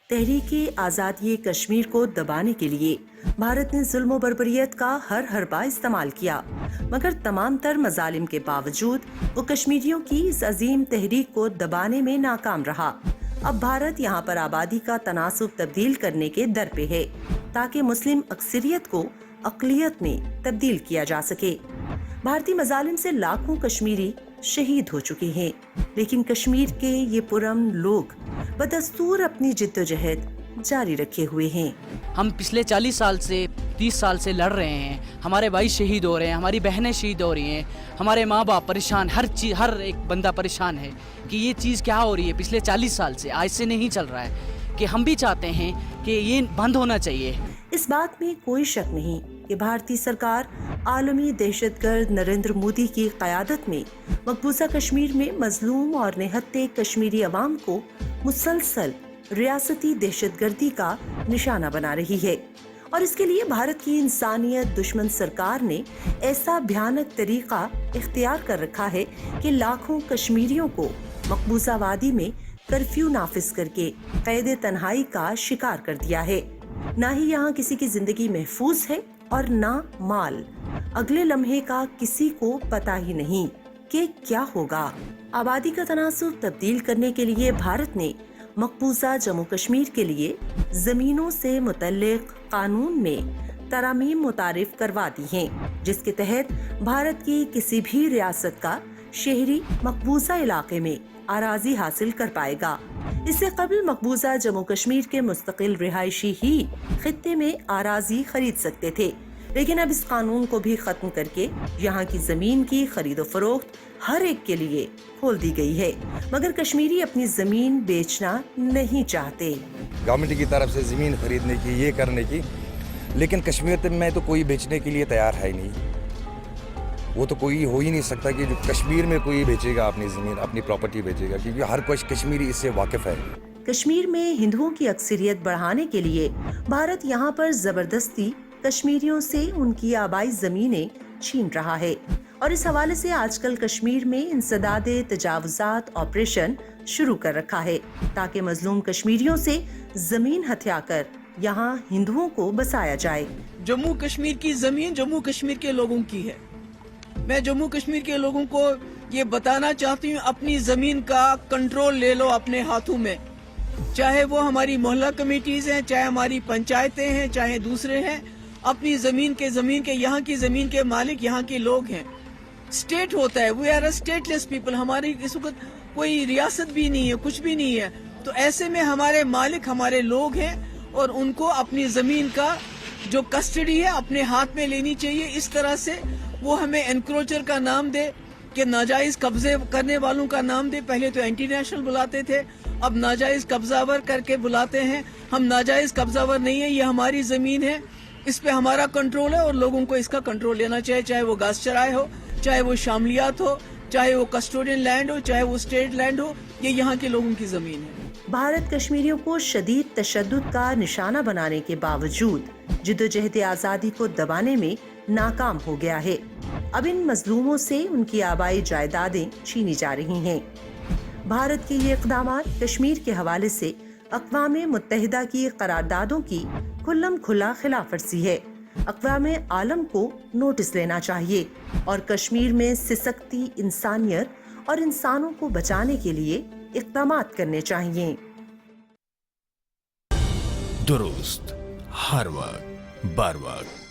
تحریک آزادی کشمیر کو دبانے کے لیے بھارت نے ظلم و بربریت کا ہر حربہ استعمال کیا، مگر تمام تر مظالم کے باوجود وہ کشمیریوں کی اس عظیم تحریک کو دبانے میں ناکام رہا۔ اب بھارت یہاں پر آبادی کا تناسب تبدیل کرنے کے در پہ ہے تاکہ مسلم اکثریت کو اقلیت میں تبدیل کیا جا سکے۔ بھارتی مظالم سے لاکھوں کشمیری شہید ہو چکے ہیں، لیکن کشمیر کے یہ پرامن لوگ بدستور اپنی جدوجہد جاری رکھے ہوئے ہیں۔ ہم پچھلے 40 سال سے 30 سال سے لڑ رہے ہیں، ہمارے بھائی شہید ہو رہے ہیں، ہماری بہنیں شہید ہو رہی ہیں، ہمارے ماں باپ پریشان، ہر ایک بندہ پریشان ہے کہ یہ چیز کیا ہو رہی ہے۔ پچھلے 40 سال سے آج سے نہیں چل رہا ہے کہ ہم بھی چاہتے ہیں کہ یہ بند ہونا چاہیے۔ اس بات میں کوئی شک نہیں کہ بھارتی سرکار عالمی دہشت گرد نریندر مودی کی قیادت میں مقبوضہ کشمیر میں مظلوم اور نہتے کشمیری عوام کو مسلسل ریاستی دہشت گردی کا نشانہ بنا رہی ہے، اور اس کے لیے بھارت کی انسانیت دشمن سرکار نے ایسا بھیانک طریقہ اختیار کر رکھا ہے کہ لاکھوں کشمیریوں کو مقبوضہ وادی میں کرفیو نافذ کر کے قید تنہائی کا شکار کر دیا ہے۔ نہ ہی یہاں کسی کی زندگی محفوظ ہے اور نہ مال۔ اگلے لمحے کا کسی کو پتہ ہی نہیں کہ کیا ہوگا۔ آبادی کا تناسب تبدیل کرنے کے لیے بھارت نے مقبوضہ جموں کشمیر کے لیے زمینوں سے متعلق قانون میں ترامیم متعارف کروا دی ہیں، جس کے تحت بھارت کی کسی بھی ریاست کا شہری مقبوضہ علاقے میں اراضی حاصل کر پائے گا۔ اس سے قبل مقبوضہ جموں کشمیر کے مستقل رہائشی ہی خطے میں اراضی خرید سکتے تھے، لیکن اب اس قانون کو بھی ختم کر کے یہاں کی زمین کی خرید و فروخت ہر ایک کے لیے کھول دی گئی ہے، مگر کشمیری اپنی زمین بیچنا نہیں چاہتے۔ گورنمنٹ کی طرف سے زمین خریدنے کی، یہ کرنے کی، لیکن کشمیر میں تو کوئی بیچنے کے لیے تیار ہے نہیں۔ وہ تو کوئی ہو ہی نہیں سکتا کہ جو کشمیر میں کوئی بیچے گا اپنی زمین، اپنی پراپرٹی بیچے گا، کیونکہ ہر کوئی کشمیری اس سے واقف ہے۔ کشمیر میں ہندوؤں کی اکثریت بڑھانے کے لیے بھارت یہاں پر زبردستی کشمیریوں سے ان کی آبائی زمینیں چھین رہا ہے، اور اس حوالے سے آج کل کشمیر میں انسداد تجاوزات آپریشن شروع کر رکھا ہے تاکہ مظلوم کشمیریوں سے زمین ہتھیا کر یہاں ہندوؤں کو بسایا جائے۔ جموں کشمیر کی زمین جموں کشمیر کے لوگوں کی ہے۔ میں جموں کشمیر کے لوگوں کو یہ بتانا چاہتی ہوں، اپنی زمین کا کنٹرول لے لو اپنے ہاتھوں میں، چاہے وہ ہماری محلہ کمیٹیز ہیں، چاہے ہماری پنچایتیں ہیں، چاہے دوسرے ہیں۔ اپنی زمین کے یہاں کی زمین کے مالک یہاں کے لوگ ہیں۔ اسٹیٹ ہوتا ہے، we are a stateless people, ہماری اس وقت کوئی ریاست بھی نہیں ہے، کچھ بھی نہیں ہے، تو ایسے میں ہمارے مالک ہمارے لوگ ہیں، اور ان کو اپنی زمین کا جو کسٹڈی ہے اپنے ہاتھ میں لینی چاہیے۔ اس طرح سے وہ ہمیں انکروچر کا نام دے، کہ ناجائز قبضے کرنے والوں کا نام دے۔ پہلے تو اینٹی نیشنل بلاتے تھے، اب ناجائز قبضہ ور کر کے بلاتے ہیں۔ ہم ناجائز قبضہ ور نہیں ہے، یہ ہماری زمین ہے، اس پہ ہمارا کنٹرول ہے، اور لوگوں کو اس کا کنٹرول لینا چاہیے، چاہے وہ گھاس چرائے ہو، چاہے وہ شاملیات ہو، چاہے وہ کسٹوڈین لینڈ ہو، چاہے وہ اسٹیٹ لینڈ ہو، یہ یہاں کے لوگوں کی زمین ہے۔ بھارت کشمیریوں کو شدید تشدد کا نشانہ بنانے کے باوجود جدوجہد آزادی کو دبانے میں ناکام ہو گیا ہے۔ اب ان مظلوموں سے ان کی آبائی جائیدادیں چھینی جا رہی ہیں۔ بھارت کے یہ اقدامات کشمیر کے حوالے سے اقوام متحدہ کی قراردادوں کی کھلم کھلا خلاف ورزی ہے۔ اقوام عالم کو نوٹس لینا چاہیے اور کشمیر میں سسکتی انسانیت اور انسانوں کو بچانے کے لیے اقدامات کرنے چاہیے۔ درست، ہر وقت، بر وقت۔